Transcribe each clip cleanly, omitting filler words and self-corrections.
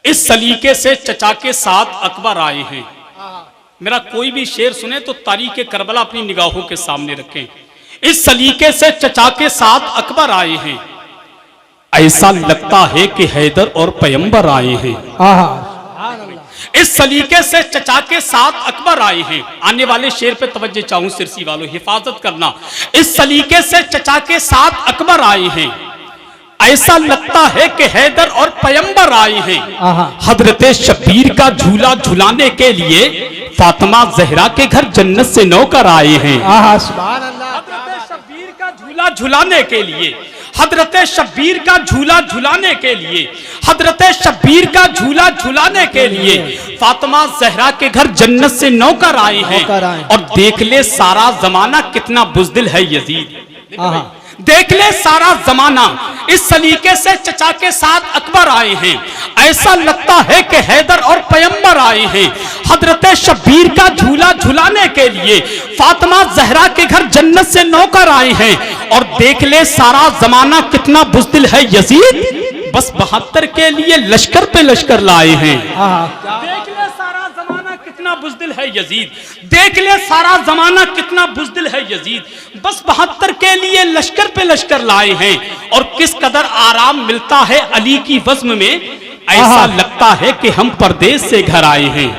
इस सलीके से चचा के साथ अकबर आए हैं। मेरा कोई भी शेर सुने तो तारीख़ करबला अपनी निगाहों के सामने रखें। इस सलीके से चचा के साथ अकबर आए हैं, ऐसा लगता है कि हैदर और पैगंबर आए हैं। इस सलीके से चचा के साथ अकबर आए हैं। आने वाले शेर पे तवज्जो चाहूं सिरसी वालों, हिफाजत करना। इस सलीके से चचा के साथ अकबर आए हैं, ऐसा लगता है कि हैदर और पैगंबर आए हैं। हजरत शब्बीर का झूला झुलाने के लिए फातिमा ज़हरा के घर जन्नत से नौकर आए हैं। हजरत शब्बीर का झूला झुलाने के लिए, हजरत शब्बीर का झूला झुलाने के लिए, हजरत शब्बीर का झूला झुलाने के लिए फातिमा ज़हरा के घर जन्नत से नौकर आए हैं। और देख ले सारा जमाना कितना बुज़दिल है यजीद, देख ले सारा जमाना। इस सलीके से चचा के साथ अकबर आए हैं, ऐसा लगता है कि हैदर और पैगंबर आए हैं। हजरत शब्बीर का झूला झुलाने के लिए फातिमा ज़हरा के घर जन्नत से नौकर आए हैं। और देख ले सारा जमाना कितना बुज़दिल है यजीद, बस 72 के लिए लश्कर पे लश्कर लाए हैं। देख ले सारा जमाना कितना बुज़दिल है यजीद, देख ले सारा जमाना कितना बुज़दिल है यजीद, बस 72 के लिए लश्कर पे लश्कर लाए हैं। और किस कदर आराम मिलता है अली की वज़्म में, ऐसा लगता है कि हम परदेश से घर आए हैं।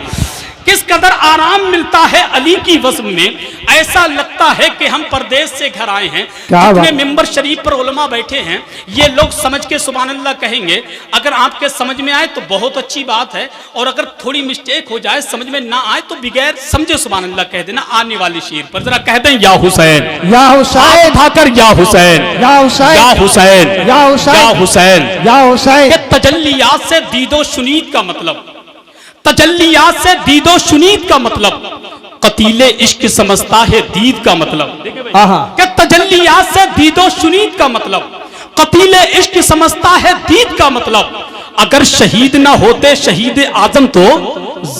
किस कदर आराम मिलता है अली की वज़्म में, ऐसा लगता है कि हम परदेश से घर आए हैं। जितने मिंबर शरीफ पर उलमा बैठे हैं, ये लोग समझ के सुभान अल्लाह कहेंगे। अगर आपके समझ में आए तो बहुत अच्छी बात है, और अगर थोड़ी मिस्टेक हो जाए, समझ में ना आए तो बिगैर समझे सुभान अल्लाह कह देना। आने वाले शेर पर जरा कह दें या हुसैन, या हुसैन, उठाकर या हुसैन, या हुसैन, या हुसैन, या हुसैन, या हुसैन, या हुसैन। तजल्लियात से दीदो शुनीद का मतलब, तजल्लियात से दीदो शुनीद का मतलब कतीले इश्क समझता है दीद का मतलब। कि तजल्लियात से दीदो शुनीद का मतलब कतीले इश्क समझता है दीद का मतलब। अगर शहीद ना होते शहीद आजम तो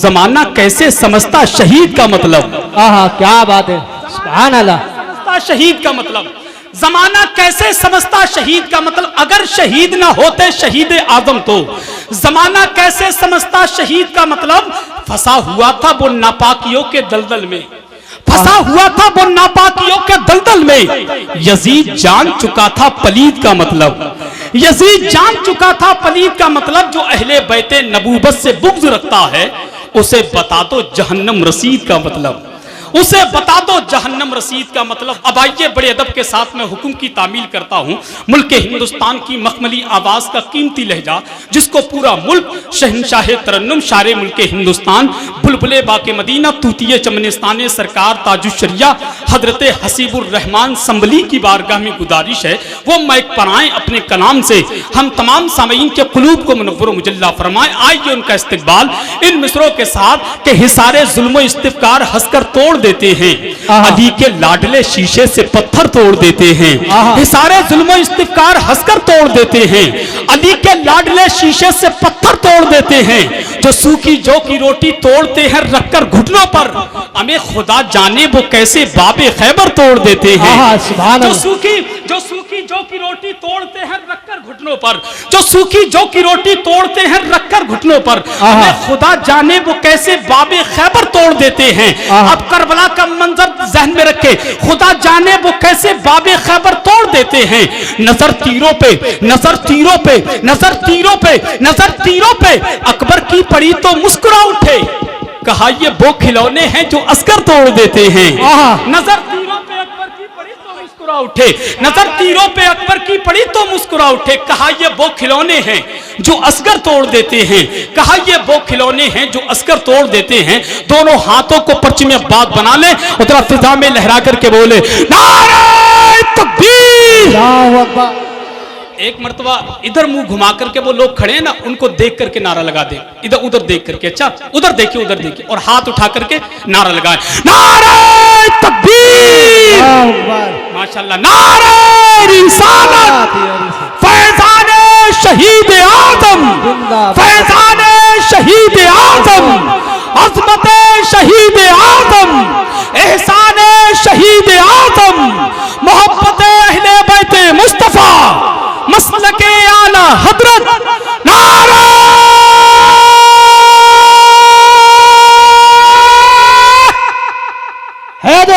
जमाना कैसे समझता शहीद का मतलब। क्या बात है, सुभान अल्लाह। समझता शहीद का मतलब, जमाना कैसे समझता शहीद का मतलब। अगर शहीद ना होते शहीद आजम तो जमाना कैसे समझता शहीद का मतलब। फंसा हुआ था वो नापाकियों के दलदल में, फंसा हुआ था वो नापाकियों के दलदल में। यजीद जान चुका था पलीद का मतलब, यजीद जान चुका था पलीद का मतलब। जो अहले बैते नबूवत से बुग़्ज़ रखता है उसे बता दो जहन्नम रसीद का मतलब, उसे बता दो जहन्नम रसीद का मतलब। अब आइए बड़े अदब के साथ में हुक्म की तामील करता हूँ। मुल्क हिंदुस्तान की मखमली आवाज़ का कीमती लहजा, जिसको पूरा मुल्क शहनशाह तरन्नुम शारे मुल्क हिंदुस्तान बुलबुले बाके मदीना तूतिये चमनिस्तान सरकार ताजुश्शरिया हजरत हसीबुर रहमान संभली की बारगाह में गुजारिश है वो माइक पर आए अपने कलाम से हम तमाम सामीन के कुलूब को मुनव्वर मुजल्ला फरमाए। आइए उनका इस्तकबाल इन मिसरों के साथ के हिसारे जुल्म इस्तिफ़कार हंसकर तोड़ देते हैं, अली के लाडले शीशे से पत्थर तोड़ देते हैं। हिसारे जुल्म इस्तिफ़कार हंसकर तोड़ देते हैं, अली के लाडले शीशे से पत्थर तोड़ देते हैं। जो सूखी जौ की रोटी तोड़ते हैं रखकर घुटनों पर, हमें खुदा जाने वो कैसे बाबे खैबर तोड़ देते हैं। जो सूखी जौ की रोटी तोड़ते हैं रखकर घुटनों पर, जो सूखी जौ की रोटी तोड़ते हैं रखकर घुटनों पर, हमें खुदा जाने वो कैसे बाबे खैबर तोड़ देते हैं। अब करबला का मंजर जहन में रखे, खुदा जाने वो कैसे बाबे खैबर तोड़ देते हैं। नजर तीरों पे, नजर तीरों पे, नजर तीरों पे, नजर तीरों पे अकबर की पड़ी तो मुस्कुरा उठे, कहा ये वो खिलौने हैं जो अस्कर तोड़ देते हैं। नजर तीरों पे अकबर की पड़ी तो मुस्कुरा उठे, नजर तीरों पे अकबर की पड़ी तो मुस्कुरा उठे, कहा ये वो खिलौने हैं जो अस्कर तोड़ देते हैं, कहा ये वो खिलौने हैं जो अस्कर तोड़ देते हैं। दोनों हाथों को परचम अब्बास बना ले, उधर फिजा में लहरा करके बोले नारे तकबीर। एक मर्तबा इधर मुंह घुमा करके वो लोग खड़े हैं ना, उनको देख करके नारा लगा दे, इधर उधर देख करके, अच्छा उधर देखिए उधर देखिए, और हाथ उठा करके नारा लगाए, नारे तकबीर, माशाल्लाह, नारे रिसालत, फैज़ाने शहीद आज़म, फैज़ाने शहीद आज़म, अज़मते शहीद आज़म, एहसाने शहीद आज़म, मोहब्बते अहले बैते मुस्तफ़ा, मसलके आला हजरत, नारा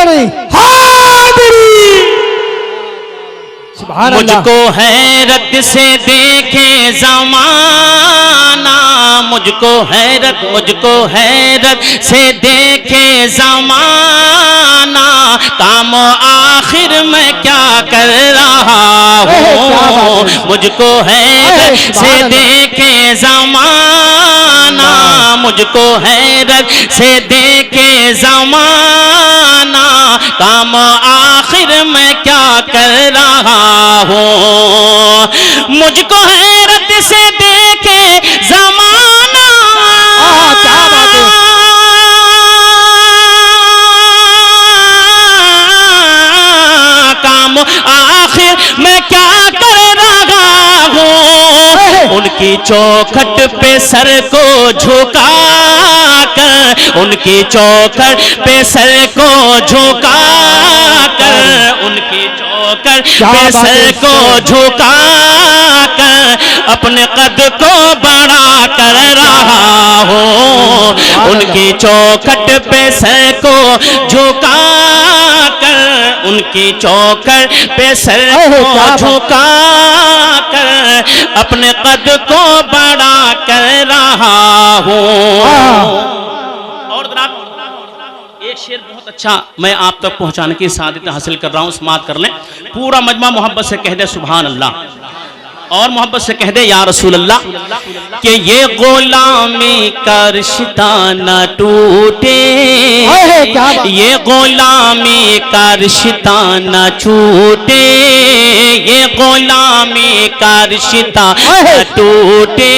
नहीं। सुभान अल्लाह। मुझको हैरत से देखे जमाना, मुझको हैरत से देखे जमाना, काम आखिर मैं क्या कर रहा हूँ। मुझको हैरत से देखे जमाना, मुझको हैरत से देखे जमाना, काम आखिर मैं क्या कर रहा हूँ। मुझको हैरत से देखे जमाना, क्या बात है। काम आखिर मैं क्या कर रहा हूँ। उनकी चौखट पे सर को झुका कर, उनकी चौखट पे सर को झुका कर, उनकी चौखट पे सर को झुका कर, अपने कद को बड़ा कर रहा हूँ। उनकी चौखट पे सर को झुका कर, उनकी चौखट पे सर को झुका कर, अपने कद को बड़ा कर रहा हूँ। और जनाब एक शेर बहुत अच्छा मैं आप तक पहुंचाने की सादत हासिल कर रहा हूँ, समात कर लें। पूरा मजमा मोहब्बत से कह दे सुभान अल्लाह, और मोहब्बत से कह दे या रसूल अल्लाह। कि ये गुलामी का रिश्ता न टूटे, ये गुलामी का रिश्ता न छूटे, ये गुलामी का रिश्ता न टूटे,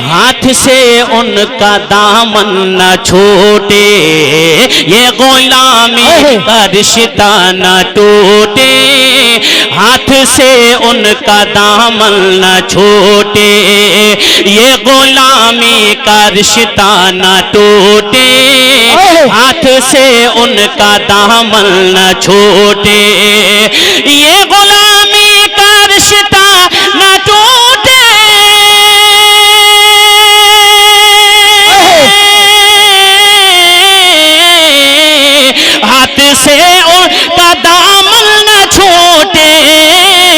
हाथ से उनका दामन न छूटे, ये गुलामी का रिश्ता न टूटे, हाथ से उनका दामन न छूटे, ये गुलामी का रिश्ता न टूटे, हाथ से उनका दामन न छूटे, ये गुलामी का रिश्ता न टूटे, हाथ से उनका दामन न छूटे,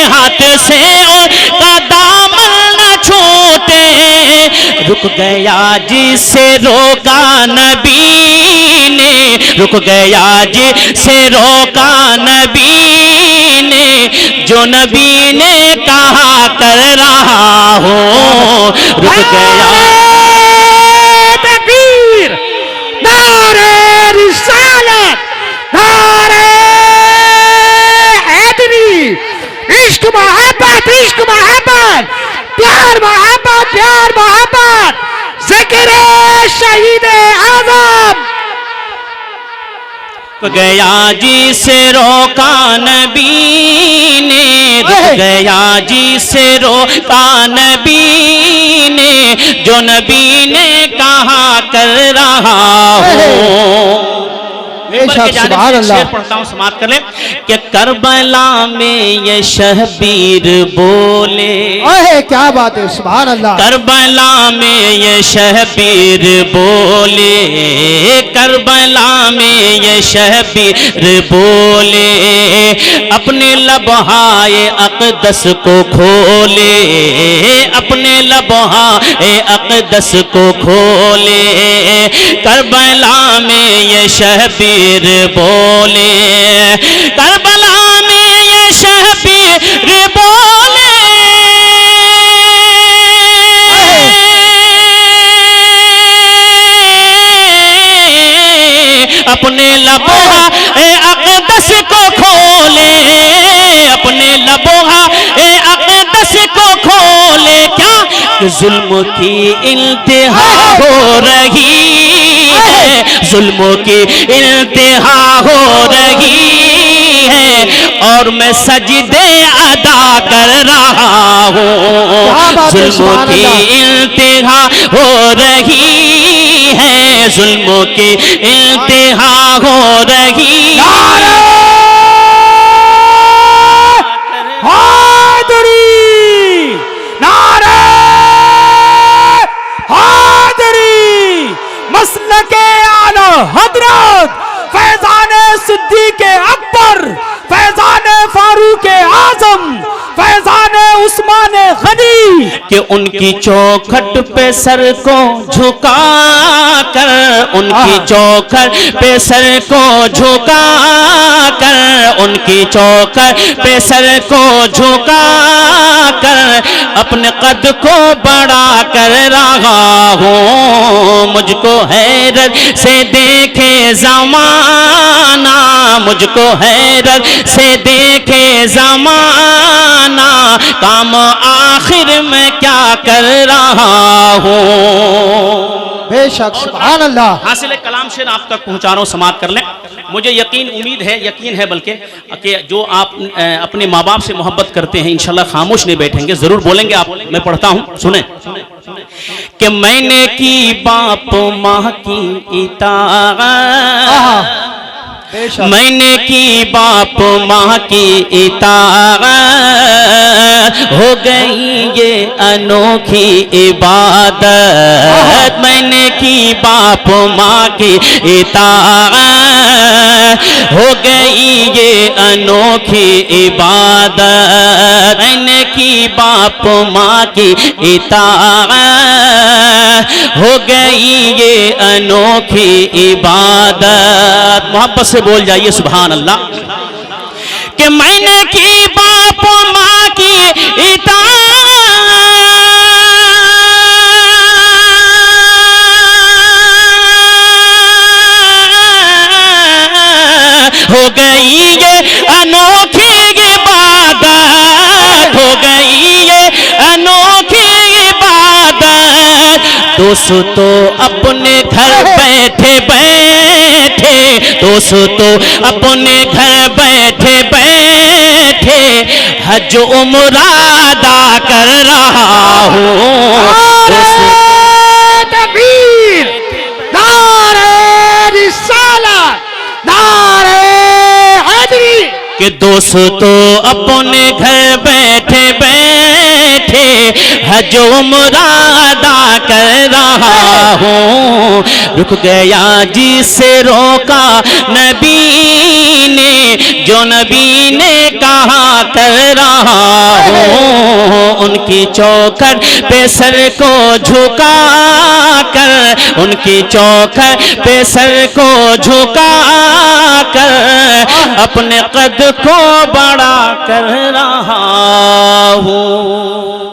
हाथ से उनका दामन न छूटे, रुक गया जिसे रोका नबी ने, रुक गया जिसे रोका नबी ने, जो नबी ने कहा कर रहा हो, रुक गया। तकबीर, नारे रिसालत, नारे हैदरी, इश्क मोहब्बत, इश्क मोहब्बत, प्यार मोहब्बत, प्यार मोहब्बत, ज़िक्र शहीद आज़म। गया जिसे रोका नबी ने, रुक गया जिसे रोका नबी ने, जो नबी ने कहा कर रहा हो। सुभान अल्लाह। पढ़ता हूँ, समाप्त कर ले। कि करबला में ये शहबीर बोले, क्या बात है, सुभान अल्लाह। करबला में ये शहबीर बोले, करबला में ये शहबीर बोले, अपने लबहाए अक़दस को खोले, अपने लबहाए अक़दस को खोले, करबला में ये शहबीर बोले, करबला में ये शहबीर बोले, अपने लबहाए अक़दस को खोले, अपने लबहाए अक़दस को खोले, क्या कि जुल्म की इंतहा हो रही है, जुल्म की इंतहा हो रही है, और मैं सजदे अदा कर रहा हूँ, जुल्म की इंतहा हो रही है, जुल्म की इंतहा हो रही है। हजरत फैजान सिद्दीक अकबर, फैजान फारूक आजम, फैजान उस्मान गनी, कि उनकी चौखट पे सर को झुका कर, उनकी चौखट पे सर को झुका कर, उनकी चौखट पे सर को झुका कर अपने कद को बड़ा कर रहा हूँ। मुझको हैरत से देखे ज़माना, मुझको हैरत से देखे ज़माना, काम आखिर में क्या कर रहा हूँ। बेशक सुभान अल्लाह। हासिल कलाम शेर आप तक पहुंचा रहा हूँ, समाप्त कर लें। मुझे उम्मीद है, यकीन है बल्कि कि जो आप अपने माँ बाप से मोहब्बत करते हैं इंशाल्लाह खामोश नहीं बैठेंगे, जरूर बोलेंगे आप। मैं पढ़ता हूँ, सुने कि मैंने की बाप माँ की इताअत, मैंने की बाप माँ की इताअत, हो गई ये अनोखी इबादत। मैंने की बाप माँ की इताअत, हो गई ये अनोखी इबादत। मैंने की बाप माँ की इताअत, हो गई ये अनोखी इबादत। मोहब्बत से बोल जाइए सुभान अल्लाह। कि मैंने की बाप माँ की इताअत, हो गई ये अनोखी इबादत, हो गई ये अनोखी इबादत। दोस्तों अपने घर बैठे बैठे, दोस्तों अपने घर बैठे बैठे हज उम्रा अदा कर रहा हूँ। तकबीर, नारे रिसालत, नारे हैदरी। कि दोस्तों अपने घर बैठे बैठे हज उम्रा अदा कर रहा हूँ। रुक गया जिसे रोका नबी ने, जो नबी ने कहा कर रहा हूँ। उनकी चौखट पे सर को झुका कर, उनकी चौखट पे सर को झुका कर अपने कद को बड़ा कर रहा हूँ।